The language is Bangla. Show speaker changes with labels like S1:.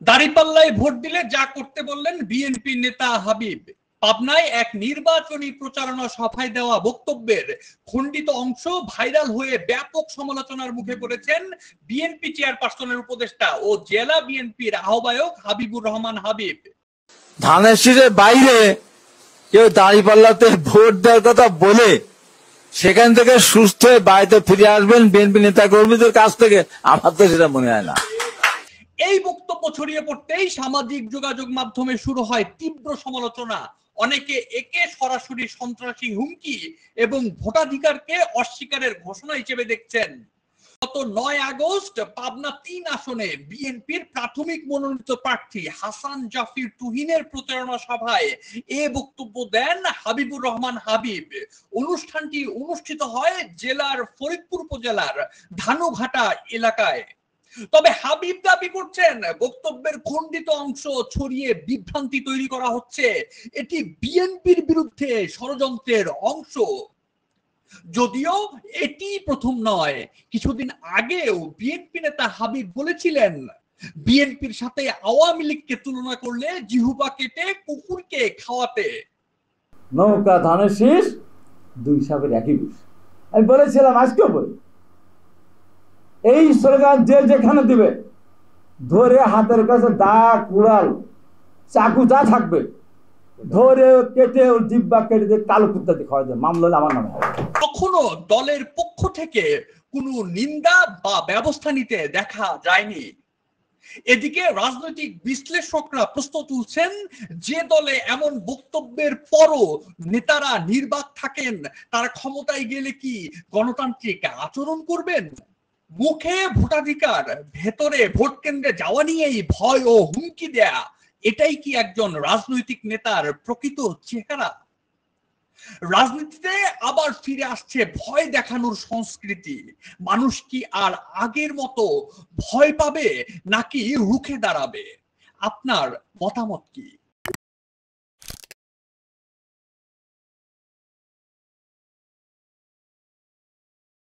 S1: দাঁড়িপাল্লায় ভোট দিলে যা করতে বললেন বিএনপি নেতা হাবিব। পাবনায় এক নির্বাচনী প্রচারণা সভায় দেওয়া বক্তব্যের খণ্ডিত অংশ ভাইরাল হয়ে ব্যাপক সমালোচনার মুখে পড়েছেন বিএনপি চেয়ারপারসনের উপদেষ্টা ও জেলা বিএনপির আহ্বায়ক হাবিবুর রহমান হাবিব।
S2: ধানের শীষের বাইরে কেউ দাঁড়িপাল্লাতে ভোট দেওয়ার কথা বলে সেখান থেকে সুস্থ হয়ে বাড়িতে ফিরে আসবেন বিএনপি নেতা কর্মীদের কাছ থেকে, আমার তো সেটা মনে হয় না।
S1: এই বক্তব্য ছড়িয়ে পড়তেই সামাজিক যোগাযোগ মাধ্যমে শুরু হয় তীব্র সমালোচনা। অনেকে একে সরাসরি সন্ত্রাসী হুমকি এবং ভোটাধিকারকে অস্বীকারের ঘোষণা হিসেবে দেখছেন। গত 9 আগস্ট পাবনা 3 আসনে বিএনপির প্রাথমিক মনোনীত প্রার্থী হাসান জাফির তুহিনের প্রচারণা সভায় এ বক্তব্য দেন হাবিবুর রহমান হাবিব। অনুষ্ঠানটি অনুষ্ঠিত হয় জেলার ফরিদপুর উপজেলার ধানুঘাটা এলাকায়। তবে হাবিব দাবি করছেন বক্তব্যের খণ্ডিত অংশ ছড়িয়ে বিভ্রান্তি তৈরি করা হচ্ছে, এটি বিএনপির বিরুদ্ধে ষড়যন্ত্রের অংশ। যদিও এটি প্রথম নয়, কিছুদিন আগেও বিএনপি নেতা হাবিব বলেছিলেন বিএনপির সাথে আওয়ামী লীগকে তুলনা করলে জিহুবা কেটে কুকুরকে খাওয়াতে।
S3: নৌকা ধানের শীষ দুই সাপের একই বিষ, আমি বলেছিলাম, আজকেও বলি, এই স্লোগান যে যেখানে দিবে ধরে হাতের কাছে দা কুড়াল চাকু যা থাকবে ধরে কেটে ওর জিব্বা কেটে দিয়ে কালো কুত্তাতে খাওয়া যায়, মামলা আমার নামে হবে।
S1: কখনো দলের পক্ষ থেকে কোনো নিন্দা বা ব্যবস্থা নিতে দেখা যায়নি। এদিকে রাজনৈতিক বিশ্লেষকরা প্রশ্ন তুলছেন, যে দলে এমন বক্তব্যের পরও নেতারা নির্বাক থাকেন, তারা ক্ষমতায় গেলে কি গণতান্ত্রিক আচরণ করবেন? মুখে ভোটাধিকার, ভেতরে ভোট কেন্দ্রে যাওয়া নিয়েই ভয় ও হুমকি দেয়া, এটাই কি একজন রাজনৈতিক নেতার প্রকৃত চেহারা? রাজনীতিতে আবার ফিরে আসছে ভয় দেখানোর সংস্কৃতি। মানুষ কি আর আগের মতো ভয় পাবে নাকি রুখে দাঁড়াবে? আপনার মতামত কি?